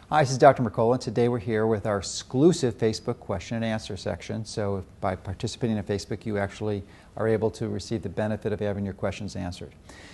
Hi, this is Dr. Mercola, and today we're here with our exclusive Facebook question and answer section. So if by participating in Facebook, you actually are able to receive the benefit of having your questions answered.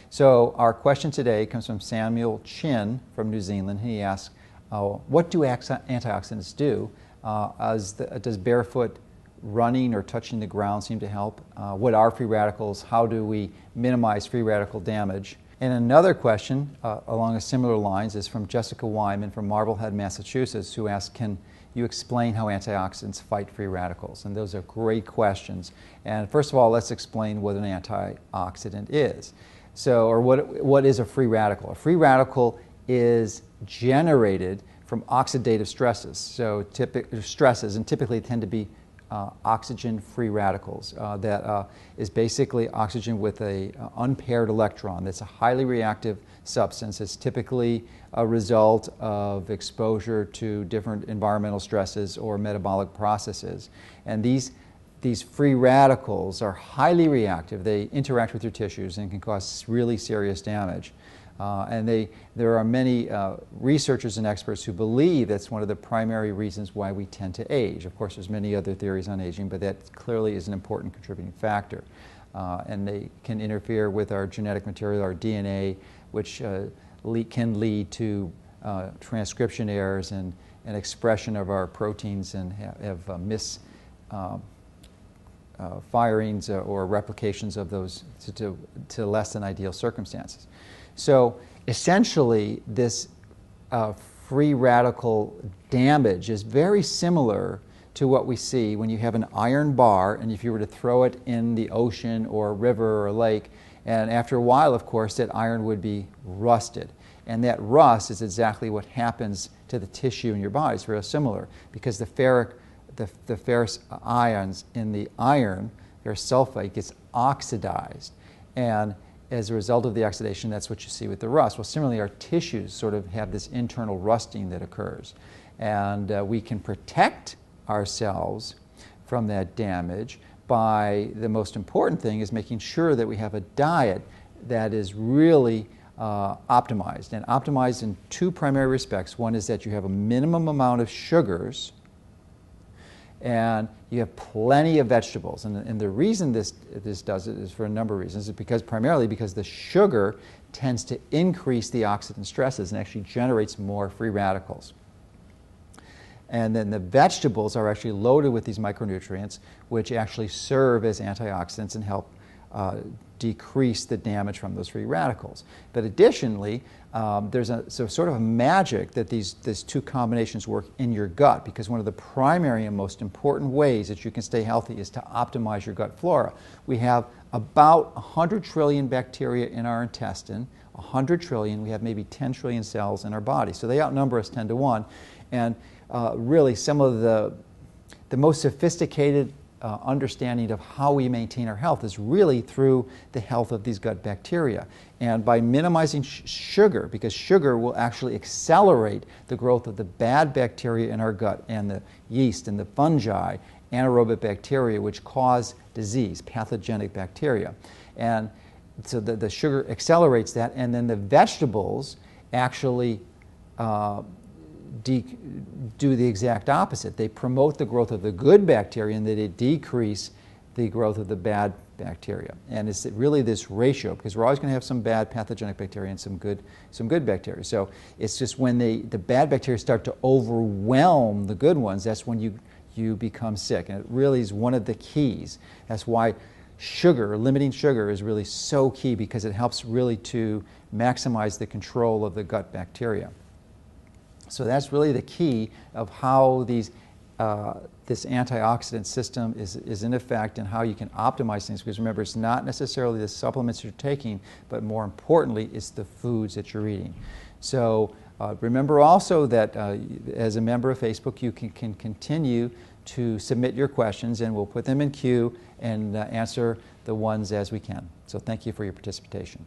So our question today comes from Samuel Chin from New Zealand. He asks, what do antioxidants do? Does barefoot running or touching the ground seem to help? What are free radicals? How do we minimize free radical damage? And another question along a similar lines is from Jessica Wyman from Marblehead, Massachusetts, who asked, can you explain how antioxidants fight free radicals? And those are great questions. And first of all, let's explain what an antioxidant is. So, or what is a free radical? A free radical is generated from oxidative stresses. So stresses, and typically tend to be oxygen-free radicals. That is basically oxygen with an unpaired electron. That's a highly reactive substance. It's typically a result of exposure to different environmental stresses or metabolic processes. And these free radicals are highly reactive. They interact with your tissues and can cause really serious damage. There are many researchers and experts who believe that's one of the primary reasons why we tend to age. Of course, there's many other theories on aging, but that clearly is an important contributing factor. And they can interfere with our genetic material, our DNA, which can lead to transcription errors and expression of our proteins, and have firings or replications of those to less than ideal circumstances. So essentially, this free radical damage is very similar to what we see when you have an iron bar, and if you were to throw it in the ocean or a river or a lake, and after a while, of course, that iron would be rusted. And that rust is exactly what happens to the tissue in your body. It's very similar, because the ferrous ions in the iron, ferrous sulfate, gets oxidized. And as a result of the oxidation, that's what you see with the rust. Well, similarly, our tissues sort of have this internal rusting that occurs. And we can protect ourselves from that damage by, the most important thing is making sure that we have a diet that is really optimized. And optimized in two primary respects. One is that you have a minimum amount of sugars, and you have plenty of vegetables. And the reason this does it is for a number of reasons. It's primarily because the sugar tends to increase the oxidant stresses and actually generates more free radicals. And then the vegetables are actually loaded with these micronutrients, which actually serve as antioxidants and help decrease the damage from those free radicals. But additionally, there's sort of a magic that these two combinations work in your gut, because one of the primary and most important ways that you can stay healthy is to optimize your gut flora. We have about 100 trillion bacteria in our intestine. 100 trillion, we have maybe 10 trillion cells in our body. So they outnumber us 10 to 1. And really, some of the most sophisticated understanding of how we maintain our health is really through the health of these gut bacteria. And by minimizing sugar, because sugar will actually accelerate the growth of the bad bacteria in our gut, and the yeast and the fungi, anaerobic bacteria, which cause disease, pathogenic bacteria. And so the sugar accelerates that, and then the vegetables actually do the exact opposite. They promote the growth of the good bacteria, and they decrease the growth of the bad bacteria. And it's really this ratio, because we're always going to have some bad pathogenic bacteria and some good bacteria. So it's just when the bad bacteria start to overwhelm the good ones, that's when you become sick. And it really is one of the keys. That's why sugar, limiting sugar, is really so key, because it helps really to maximize the control of the gut bacteria. So that's really the key of how this antioxidant system is in effect, and how you can optimize things. Because remember, it's not necessarily the supplements you're taking, but more importantly, it's the foods that you're eating. So remember also that as a member of Facebook, you can continue to submit your questions, and we'll put them in queue and answer the ones as we can. So thank you for your participation.